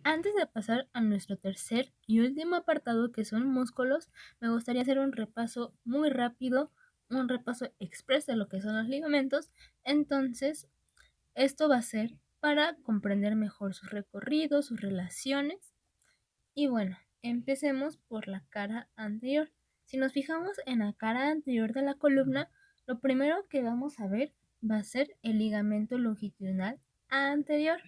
Antes de pasar a nuestro tercer y último apartado, que son músculos, me gustaría hacer un repaso muy rápido, un repaso express de lo que son los ligamentos. Entonces, esto va a ser para comprender mejor sus recorridos, sus relaciones. Y bueno, empecemos por la cara anterior. Si nos fijamos en la cara anterior de la columna, lo primero que vamos a ver va a ser el ligamento longitudinal anterior.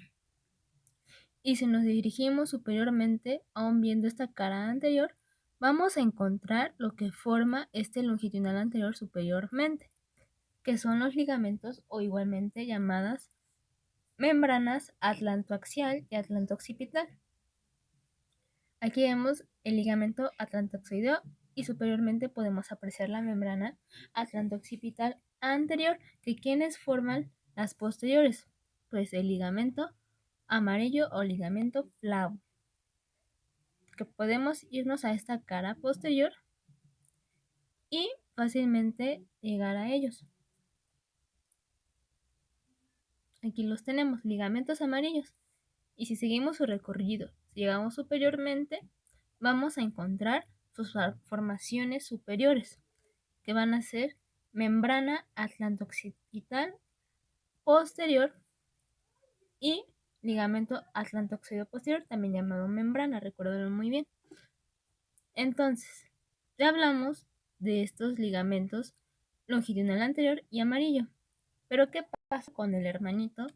Y si nos dirigimos superiormente, aún viendo esta cara anterior, vamos a encontrar lo que forma este longitudinal anterior superiormente, que son los ligamentos o igualmente llamadas membranas atlantoaxial y atlanto-occipital. Aquí vemos el ligamento atlantoxoideo y superiormente podemos apreciar la membrana atlanto-occipital anterior, que quienes forman las posteriores, pues el ligamento amarillo o ligamento flavo, que podemos irnos a esta cara posterior y fácilmente llegar a ellos. Aquí los tenemos, ligamentos amarillos. Y si seguimos su recorrido, si llegamos superiormente, vamos a encontrar sus formaciones superiores, que van a ser membrana atlanto-occipital posterior y ligamento atlanto-occipital posterior, también llamado membrana, recuérdenlo muy bien. Entonces, ya hablamos de estos ligamentos longitudinal anterior y amarillo. Pero ¿qué pasa con el hermanito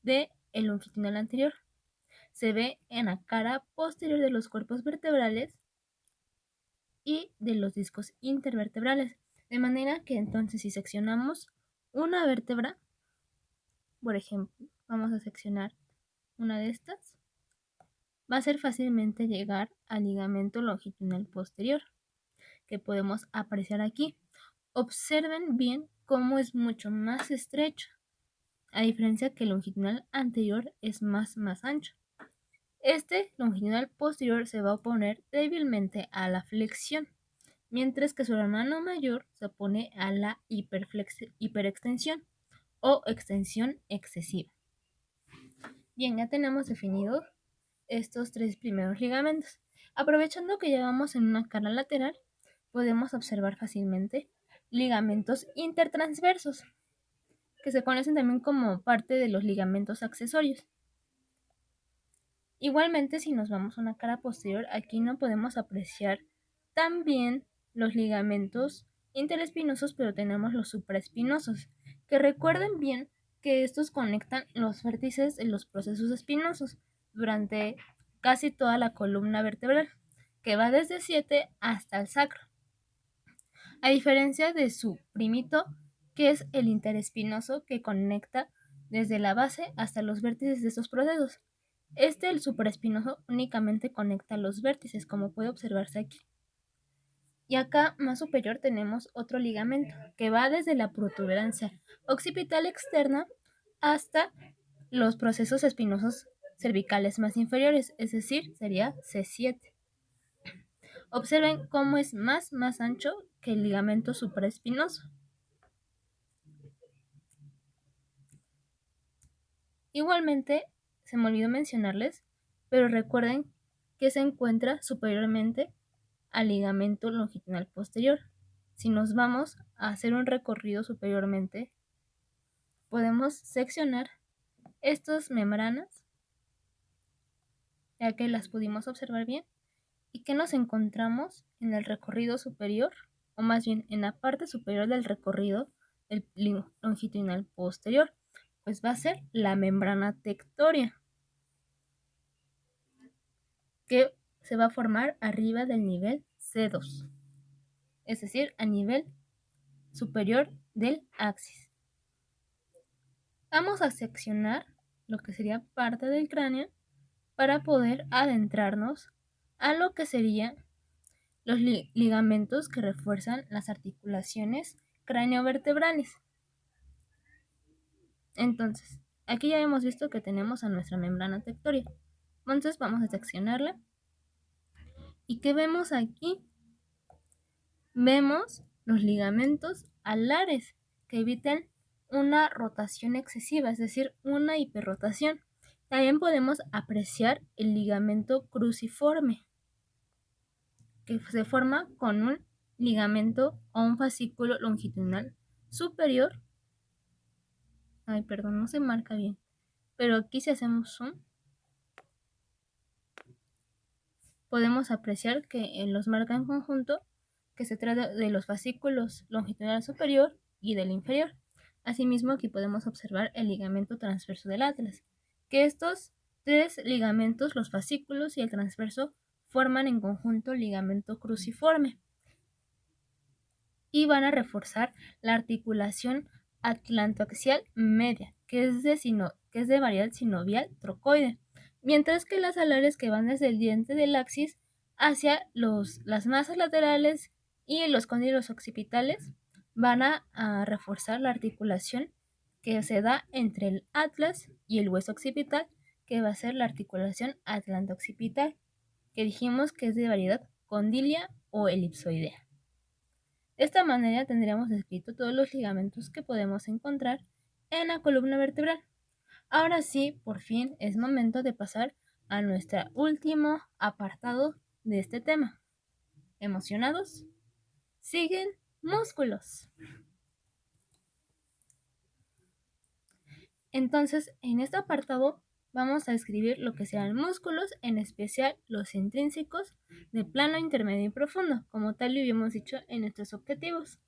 de el longitudinal anterior? Se ve en la cara posterior de los cuerpos vertebrales y de los discos intervertebrales. De manera que entonces si seccionamos una vértebra, por ejemplo, vamos a seccionar una de estas, va a ser fácilmente llegar al ligamento longitudinal posterior, que podemos apreciar aquí. Observen bien cómo es mucho más estrecho, a diferencia que el longitudinal anterior es más ancho. Este longitudinal posterior se va a oponer débilmente a la flexión, mientras que su hermano mayor se opone a la hiperextensión o extensión excesiva. Bien, ya tenemos definidos estos tres primeros ligamentos. Aprovechando que ya vamos en una cara lateral, podemos observar fácilmente ligamentos intertransversos, que se conocen también como parte de los ligamentos accesorios. Igualmente, si nos vamos a una cara posterior, aquí no podemos apreciar tan bien los ligamentos interespinosos, pero tenemos los supraespinosos, que recuerden bien que estos conectan los vértices de los procesos espinosos durante casi toda la columna vertebral, que va desde 7 hasta el sacro. A diferencia de su primito, que es el interespinoso, que conecta desde la base hasta los vértices de estos procesos. El supraespinoso, únicamente conecta los vértices, como puede observarse aquí. Y acá, más superior, tenemos otro ligamento, que va desde la protuberancia occipital externa hasta los procesos espinosos cervicales más inferiores, es decir, sería C7. Observen cómo es más ancho que el ligamento supraespinoso. Igualmente, se me olvidó mencionarles, pero recuerden que se encuentra superiormente al ligamento longitudinal posterior. Si nos vamos a hacer un recorrido superiormente, podemos seccionar estas membranas, ya que las pudimos observar bien, y que nos encontramos en el recorrido superior, o más bien en la parte superior del recorrido del longitudinal posterior, pues va a ser la membrana tectoria, que se va a formar arriba del nivel C2, es decir, a nivel superior del axis. Vamos a seccionar lo que sería parte del cráneo para poder adentrarnos a lo que serían los ligamentos que refuerzan las articulaciones craneovertebrales. Entonces, aquí ya hemos visto que tenemos a nuestra membrana tectoria. Entonces vamos a seccionarla. ¿Y qué vemos aquí? Vemos los ligamentos alares, que evitan una rotación excesiva, es decir, una hiperrotación, También podemos apreciar el ligamento cruciforme, que se forma con un ligamento o un fascículo longitudinal superior. Ay, perdón, no se marca bien. Pero aquí si hacemos zoom, podemos apreciar que los marca en conjunto, que se trata de los fascículos longitudinal superior y del inferior. Asimismo, aquí podemos observar el ligamento transverso del atlas, que estos tres ligamentos, los fascículos y el transverso, forman en conjunto el ligamento cruciforme y van a reforzar la articulación atlantoaxial media, que es de variedad sinovial trocoide, mientras que las alares que van desde el diente del axis hacia las masas laterales y los cóndilos occipitales van a reforzar la articulación que se da entre el atlas y el hueso occipital, que va a ser la articulación atlanto-occipital, que dijimos que es de variedad condilia o elipsoidea. De esta manera tendríamos descrito todos los ligamentos que podemos encontrar en la columna vertebral. Ahora sí, por fin es momento de pasar a nuestro último apartado de este tema. ¿Emocionados? Siguen músculos. Entonces, en este apartado vamos a describir lo que serán músculos, en especial los intrínsecos de plano intermedio y profundo, como tal lo habíamos dicho en nuestros objetivos.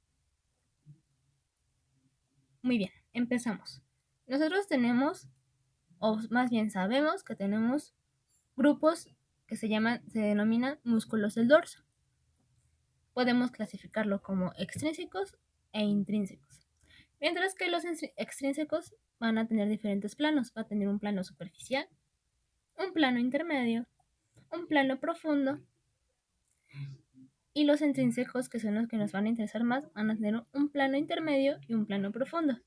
Muy bien, empezamos. Nosotros tenemos, o más bien sabemos que tenemos grupos que se denominan músculos del dorso. Podemos clasificarlo como extrínsecos e intrínsecos. Mientras que los extrínsecos van a tener diferentes planos. Va a tener un plano superficial, un plano intermedio, un plano profundo. Y los intrínsecos, que son los que nos van a interesar más, van a tener un plano intermedio y un plano profundo.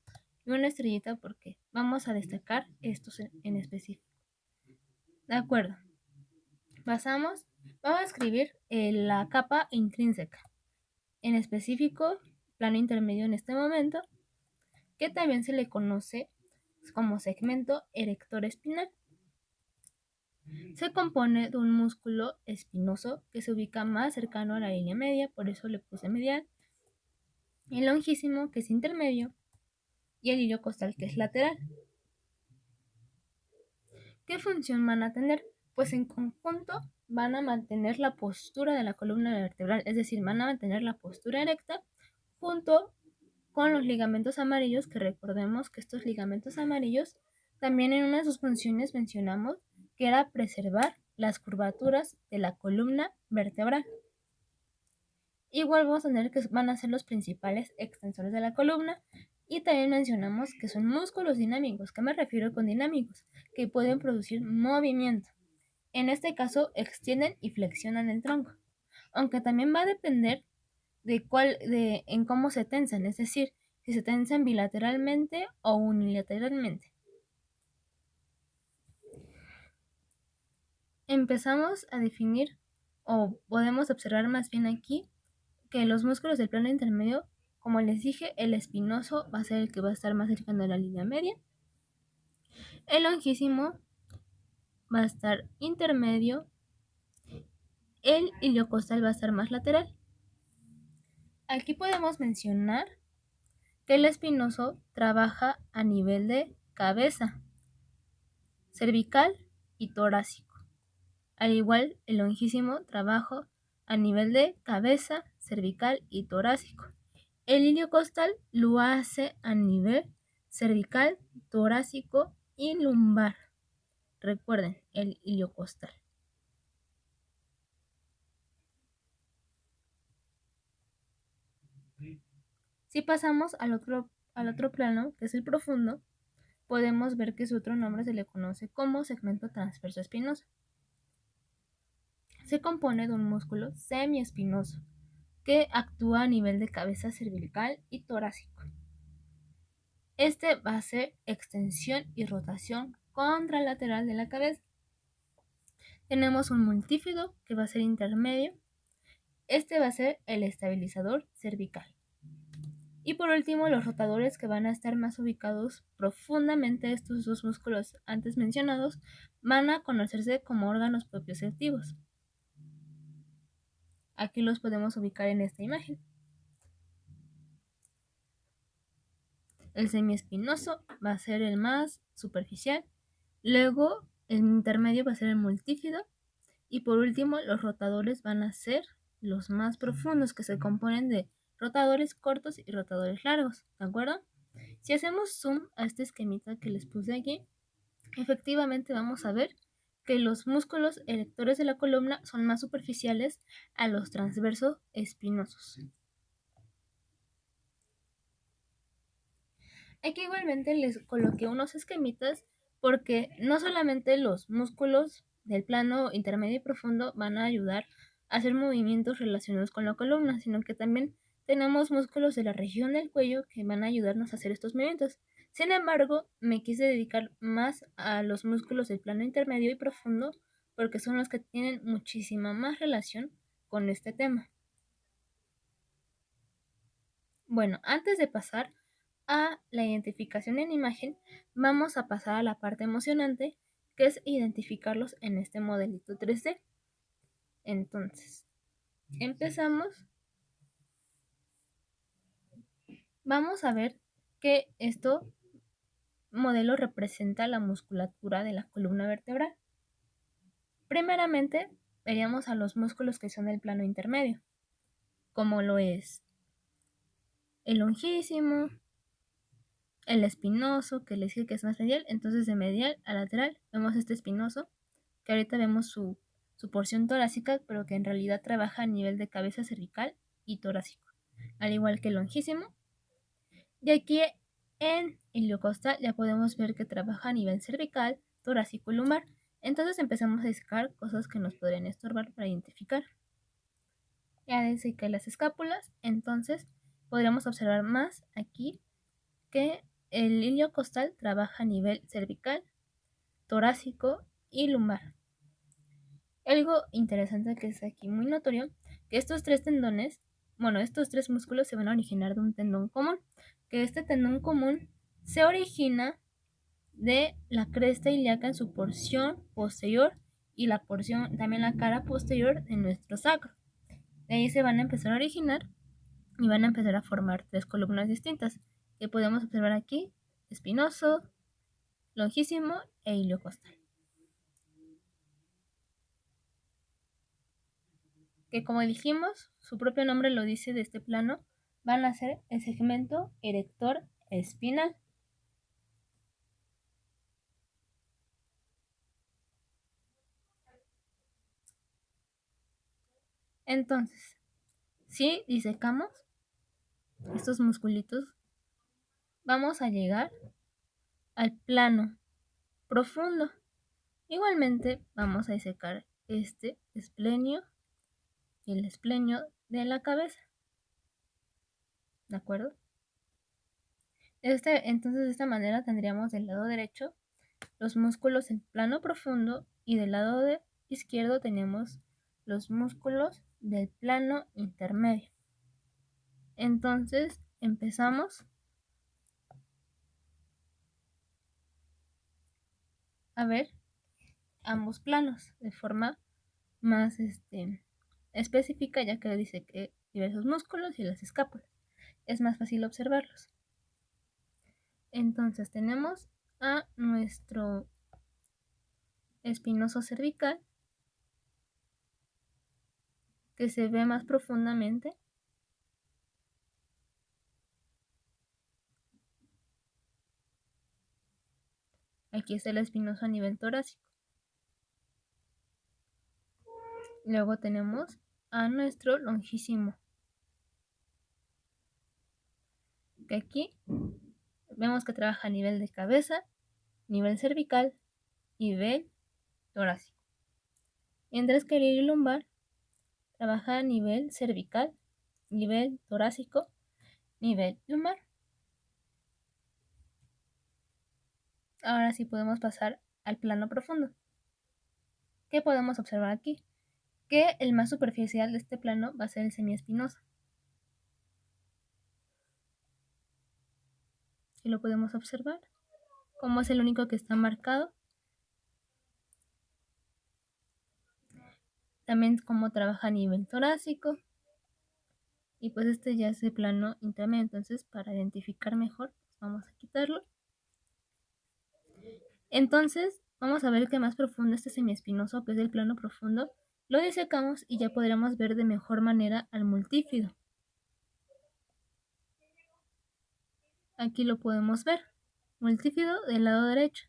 Y una estrellita porque vamos a destacar estos en específico. De acuerdo. Vamos a escribir la capa intrínseca. En específico, plano intermedio en este momento, que también se le conoce como segmento erector espinal. Se compone de un músculo espinoso que se ubica más cercano a la línea media, por eso le puse medial, el longísimo, que es intermedio, y el ilio costal, que es lateral. ¿Qué función van a tener? Pues en conjunto van a mantener la postura de la columna vertebral, es decir, van a mantener la postura erecta junto con los ligamentos amarillos, que recordemos que estos ligamentos amarillos también en una de sus funciones mencionamos que era preservar las curvaturas de la columna vertebral. Igual vamos a tener que van a ser los principales extensores de la columna y también mencionamos que son músculos dinámicos. ¿Qué me refiero con dinámicos? Que pueden producir movimiento. En este caso extienden y flexionan el tronco, aunque también va a depender en cómo se tensan, es decir, si se tensan bilateralmente o unilateralmente. Empezamos a definir, o podemos observar más bien aquí, que los músculos del plano intermedio, como les dije, el espinoso va a ser el que va a estar más cercano a la línea media. El longísimo va a estar intermedio. El iliocostal va a estar más lateral. Aquí podemos mencionar que el espinoso trabaja a nivel de cabeza, cervical y torácico. Al igual, el longísimo trabaja a nivel de cabeza, cervical y torácico. El iliocostal lo hace a nivel cervical, torácico y lumbar. Recuerden, el iliocostal. Si pasamos al otro plano, que es el profundo, podemos ver que su otro nombre se le conoce como segmento transverso espinoso. Se compone de un músculo semiespinoso que actúa a nivel de cabeza cervical y torácico. Este va a ser extensión y rotación contralateral de la cabeza. Tenemos un multífido que va a ser intermedio. Este va a ser el estabilizador cervical. Y por último, los rotadores, que van a estar más ubicados profundamente. Estos dos músculos antes mencionados van a conocerse como órganos propioceptivos. Aquí los podemos ubicar en esta imagen. El semiespinoso va a ser el más superficial, luego el intermedio va a ser el multífido y por último los rotadores van a ser los más profundos, que se componen de rotadores cortos y rotadores largos, ¿de acuerdo? Si hacemos zoom a este esquemita que les puse aquí, efectivamente vamos a ver que los músculos erectores de la columna son más superficiales a los transversos espinosos. Aquí igualmente les coloqué unos esquemitas porque no solamente los músculos del plano intermedio y profundo van a ayudar a hacer movimientos relacionados con la columna, sino que también tenemos músculos de la región del cuello que van a ayudarnos a hacer estos movimientos. Sin embargo, me quise dedicar más a los músculos del plano intermedio y profundo porque son los que tienen muchísima más relación con este tema. Bueno, antes de pasar a la identificación en imagen, vamos a pasar a la parte emocionante, que es identificarlos en este modelito 3D. Entonces, empezamos. Vamos a ver que este modelo representa la musculatura de la columna vertebral. Primeramente, veríamos a los músculos que son del plano intermedio, como lo es el longísimo, el espinoso, que les dije que es más medial. Entonces, de medial a lateral vemos este espinoso, que ahorita vemos su porción torácica, pero que en realidad trabaja a nivel de cabeza cervical y torácico, al igual que el longísimo. Y aquí en iliocostal ya podemos ver que trabaja a nivel cervical, torácico y lumbar. Entonces empezamos a discar cosas que nos podrían estorbar para identificar. Ya desde que las escápulas, entonces podríamos observar más aquí que el iliocostal trabaja a nivel cervical, torácico y lumbar. Algo interesante que es aquí muy notorio, que estos tres tendones, estos tres músculos se van a originar de un tendón común, que este tendón común se origina de la cresta ilíaca en su porción posterior y también la cara posterior de nuestro sacro. De ahí se van a empezar a originar y van a empezar a formar tres columnas distintas, que podemos observar aquí: espinoso, longísimo e iliocostal. Que, como dijimos, su propio nombre lo dice, de este plano van a ser el segmento erector espinal. Entonces, si disecamos estos musculitos, vamos a llegar al plano profundo. Igualmente vamos a disecar este esplenio y el esplenio de la cabeza, ¿de acuerdo? Entonces, de esta manera tendríamos del lado derecho los músculos en plano profundo y del lado izquierdo tenemos los músculos del plano intermedio. Entonces empezamos a ver ambos planos de forma más específica, ya que dice que diversos músculos y las escápulas. Es más fácil observarlos. Entonces tenemos a nuestro espinoso cervical, que se ve más profundamente. Aquí está el espinoso a nivel torácico. Luego tenemos a nuestro longísimo, que aquí vemos que trabaja a nivel de cabeza, nivel cervical, nivel torácico. Mientras que el ilio lumbar trabaja a nivel cervical, nivel torácico, nivel lumbar. Ahora sí podemos pasar al plano profundo. ¿Qué podemos observar aquí? Que el más superficial de este plano va a ser el semiespinoso. Aquí lo podemos observar, como es el único que está marcado. También cómo trabaja a nivel torácico. Y pues este ya es el plano intermedio, entonces para identificar mejor, pues vamos a quitarlo. Entonces vamos a ver que más profundo este semiespinoso, que es el plano profundo, lo disecamos y ya podremos ver de mejor manera al multífido. Aquí lo podemos ver, multífido del lado derecho.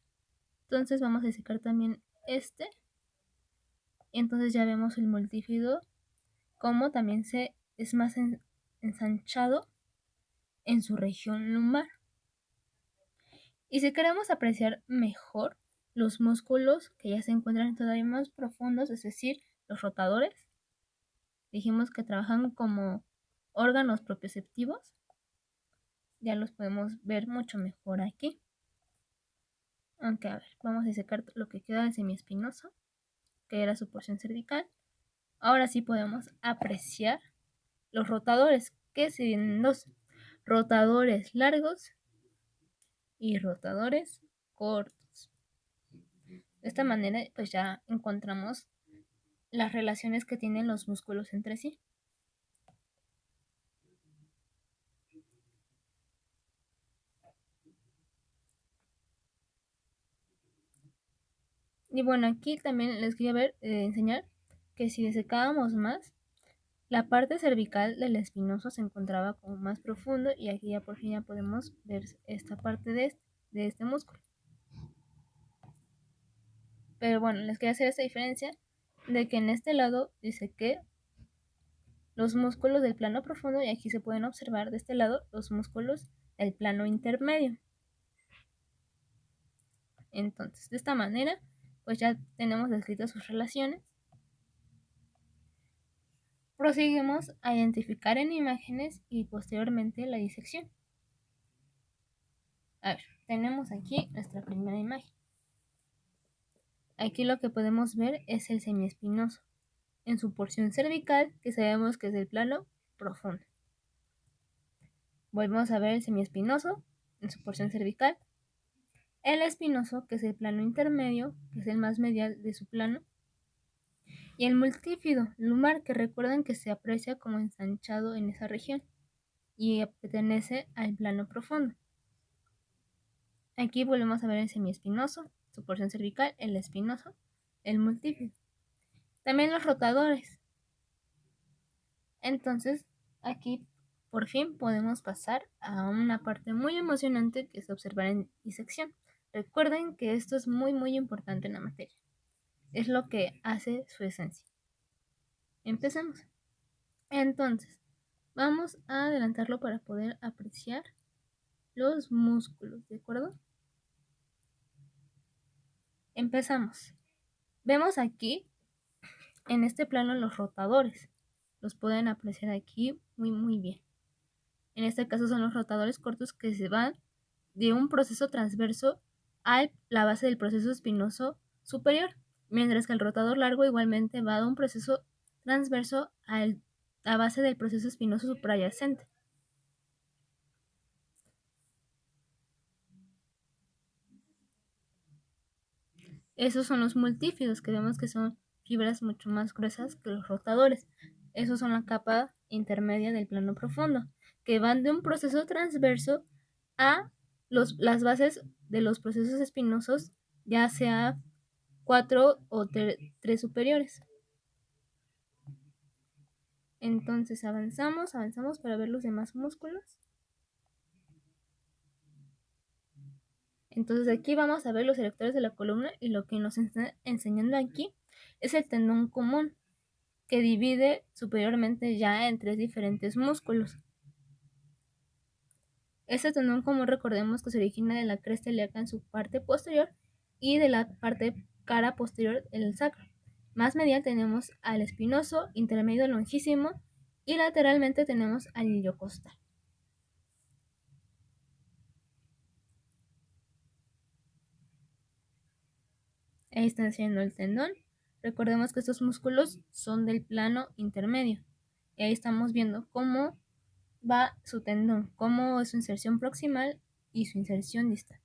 Entonces vamos a disecar también este. Entonces ya vemos el multífido como también es más ensanchado en su región lumbar. Y si queremos apreciar mejor los músculos que ya se encuentran todavía más profundos, es decir, los rotadores, dijimos que trabajan como órganos propioceptivos, ya los podemos ver mucho mejor aquí. Aunque a ver, vamos a disecar lo que queda del semiespinoso, que era su porción cervical. Ahora sí podemos apreciar los rotadores, que serían dos: rotadores largos y rotadores cortos. De esta manera pues ya encontramos las relaciones que tienen los músculos entre sí. Y bueno, aquí también les quería enseñar que si desecábamos más, la parte cervical del espinoso se encontraba como más profundo, y aquí ya por fin ya podemos ver esta parte de este músculo. Pero bueno, les quería hacer esta diferencia de que en este lado dice que los músculos del plano profundo, y aquí se pueden observar de este lado los músculos del plano intermedio. Entonces, de esta manera, pues ya tenemos descritas sus relaciones. Proseguimos a identificar en imágenes y posteriormente la disección. A ver, tenemos aquí nuestra primera imagen. Aquí lo que podemos ver es el semiespinoso en su porción cervical, que sabemos que es el plano profundo. Volvemos a ver el semiespinoso en su porción cervical, el espinoso, que es el plano intermedio, que es el más medial de su plano, y el multífido lumbar, que recuerden que se aprecia como ensanchado en esa región y pertenece al plano profundo. Aquí volvemos a ver el semiespinoso, su porción cervical, el espinoso, el multífido. También los rotadores. Entonces, aquí por fin podemos pasar a una parte muy emocionante, que es observar en disección. Recuerden que esto es muy importante en la materia. Es lo que hace su esencia. Empecemos. Entonces, vamos a adelantarlo para poder apreciar los músculos, ¿de acuerdo? Empezamos. Vemos aquí en este plano los rotadores. Los pueden apreciar aquí muy bien. En este caso son los rotadores cortos, que se van de un proceso transverso a la base del proceso espinoso superior, mientras que el rotador largo igualmente va de un proceso transverso a la base del proceso espinoso suprayacente. Esos son los multífidos, que vemos que son fibras mucho más gruesas que los rotadores. Esos son la capa intermedia del plano profundo, que van de un proceso transverso a las bases de los procesos espinosos, ya sea 4 o 3 superiores. Entonces avanzamos para ver los demás músculos. Entonces aquí vamos a ver los erectores de la columna, y lo que nos está enseñando aquí es el tendón común, que divide superiormente ya en 3 diferentes músculos. Este tendón común, recordemos que se origina de la cresta ilíaca en su parte posterior y de la parte cara posterior del sacro. Más medial tenemos al espinoso, intermedio longísimo, y lateralmente tenemos al iliocostal. Ahí está haciendo el tendón. Recordemos que estos músculos son del plano intermedio. Y ahí estamos viendo cómo va su tendón, cómo es su inserción proximal y su inserción distal.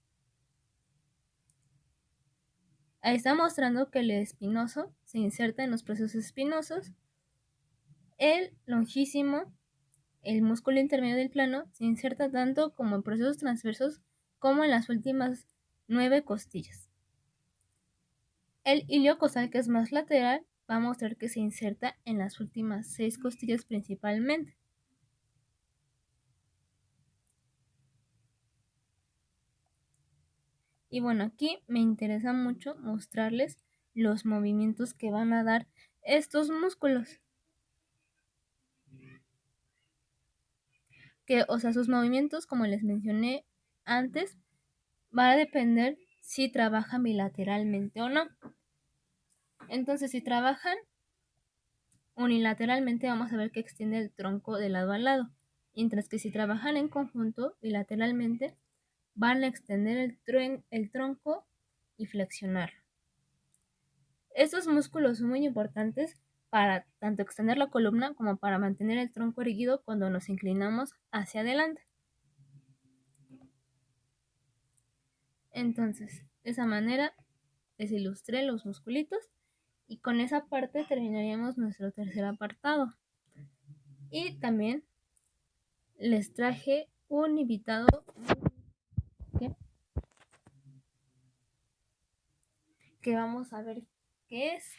Ahí está mostrando que el espinoso se inserta en los procesos espinosos, el longísimo, el músculo intermedio del plano, se inserta tanto como en procesos transversos como en las últimas 9 costillas. El iliocostal, que es más lateral, va a mostrar que se inserta en las últimas 6 costillas principalmente. Y bueno, aquí me interesa mucho mostrarles los movimientos que van a dar estos músculos. Sus movimientos, como les mencioné antes, va a depender si trabajan bilateralmente o no. Entonces, si trabajan unilateralmente, vamos a ver que extiende el tronco de lado a lado. Mientras que si trabajan en conjunto, bilateralmente, van a extender el tronco y flexionarlo. Estos músculos son muy importantes para tanto extender la columna como para mantener el tronco erguido cuando nos inclinamos hacia adelante. Entonces, de esa manera les ilustré los musculitos y con esa parte terminaríamos nuestro tercer apartado. Y también les traje un invitado que vamos a ver qué es.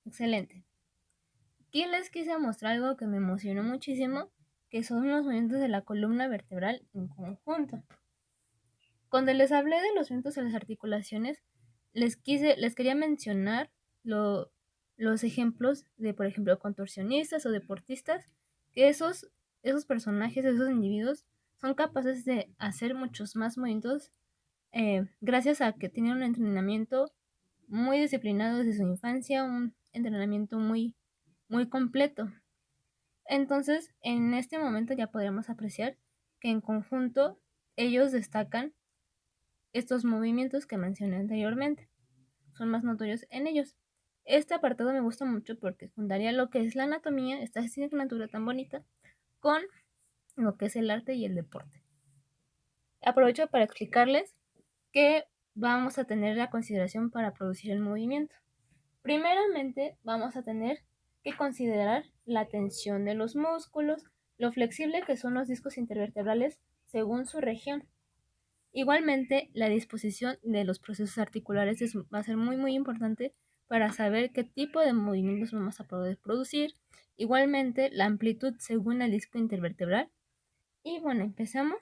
Excelente. Aquí les quise mostrar algo que me emocionó muchísimo, que son los movimientos de la columna vertebral en conjunto. Cuando les hablé de los movimientos de las articulaciones, les quería mencionar los ejemplos de, por ejemplo, contorsionistas o deportistas, que esos personajes, esos individuos, son capaces de hacer muchos más movimientos gracias a que tienen un entrenamiento muy disciplinado desde su infancia, un entrenamiento muy, muy completo. Entonces, en este momento ya podremos apreciar que en conjunto ellos destacan estos movimientos que mencioné anteriormente. Son más notorios en ellos. Este apartado me gusta mucho porque juntaría lo que es la anatomía, esta asignatura tan bonita, con lo que es el arte y el deporte. Aprovecho para explicarles qué vamos a tener la consideración para producir el movimiento. Primeramente, vamos a tener que considerar la tensión de los músculos, lo flexible que son los discos intervertebrales según su región. Igualmente, la disposición de los procesos articulares va a ser muy, muy importante para saber qué tipo de movimientos vamos a poder producir. Igualmente, la amplitud según el disco intervertebral. Y bueno, empezamos.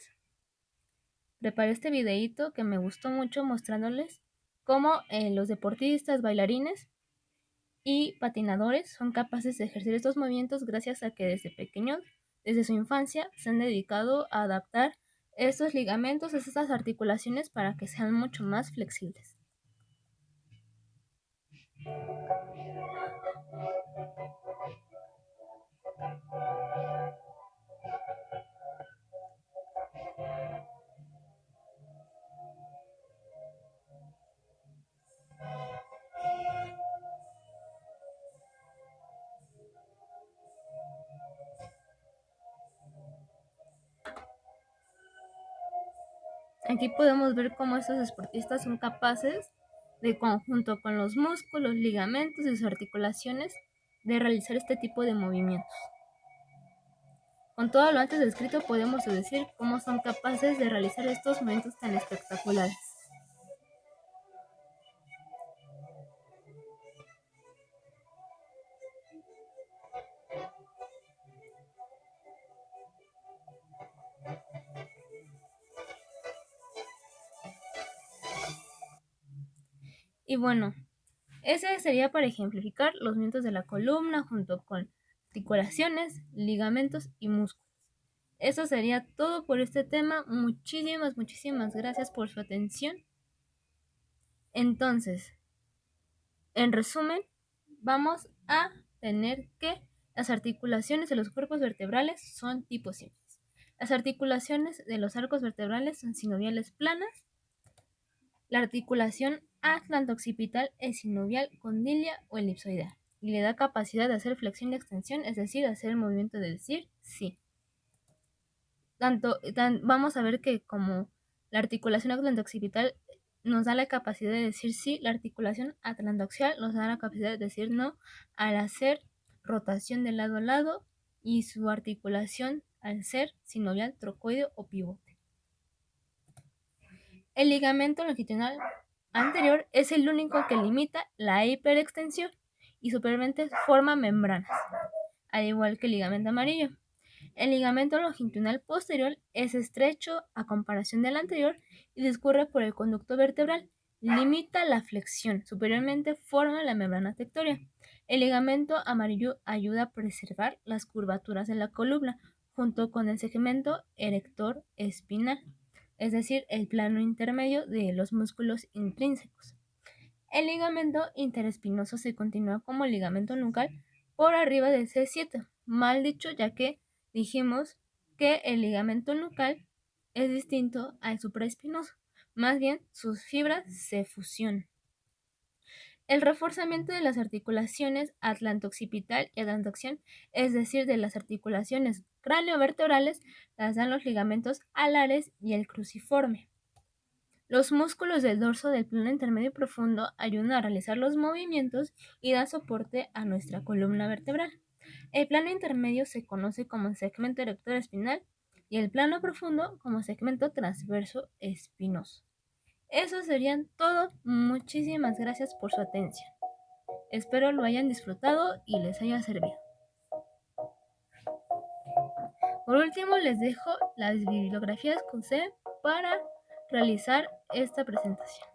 Preparé este videito que me gustó mucho mostrándoles cómo los deportistas, bailarines y patinadores son capaces de ejercer estos movimientos gracias a que desde pequeños, desde su infancia, se han dedicado a adaptar estos ligamentos, estas articulaciones para que sean mucho más flexibles. Aquí podemos ver cómo estos deportistas son capaces de, conjunto con los músculos, ligamentos y sus articulaciones, de realizar este tipo de movimientos. Con todo lo antes descrito podemos decir cómo son capaces de realizar estos movimientos tan espectaculares. Y bueno, ese sería para ejemplificar los movimientos de la columna junto con articulaciones, ligamentos y músculos. Eso sería todo por este tema. Muchísimas gracias por su atención. Entonces, en resumen, vamos a tener que las articulaciones de los cuerpos vertebrales son tipos simples. Las articulaciones de los arcos vertebrales son sinoviales planas. La articulación atlanto-occipital, esinovial, condilia o elipsoidal. Y le da capacidad de hacer flexión y extensión, es decir, hacer el movimiento de decir sí. Vamos a ver que como la articulación atlanto-occipital nos da la capacidad de decir sí, la articulación atlantoaxial nos da la capacidad de decir no al hacer rotación de lado a lado y su articulación al ser sinovial, trocoide o pivote. El ligamento longitudinal anterior es el único que limita la hiperextensión y superiormente forma membranas, al igual que el ligamento amarillo. El ligamento longitudinal posterior es estrecho a comparación del anterior y discurre por el conducto vertebral. Limita la flexión. Superiormente forma la membrana tectórea. El ligamento amarillo ayuda a preservar las curvaturas de la columna junto con el segmento erector espinal, es decir, el plano intermedio de los músculos intrínsecos. El ligamento interespinoso se continúa como ligamento nucal por arriba del C7, mal dicho, ya que dijimos que el ligamento nucal es distinto al supraespinoso, más bien sus fibras se fusionan. El reforzamiento de las articulaciones atlanto-occipital y atlantoaxial, es decir, de las articulaciones craneovertebrales, las dan los ligamentos alares y el cruciforme. Los músculos del dorso del plano intermedio y profundo ayudan a realizar los movimientos y dan soporte a nuestra columna vertebral. El plano intermedio se conoce como segmento erector espinal y el plano profundo como segmento transverso espinoso. Eso serían todo. Muchísimas gracias por su atención. Espero lo hayan disfrutado y les haya servido. Por último, les dejo las bibliografías que usé para realizar esta presentación.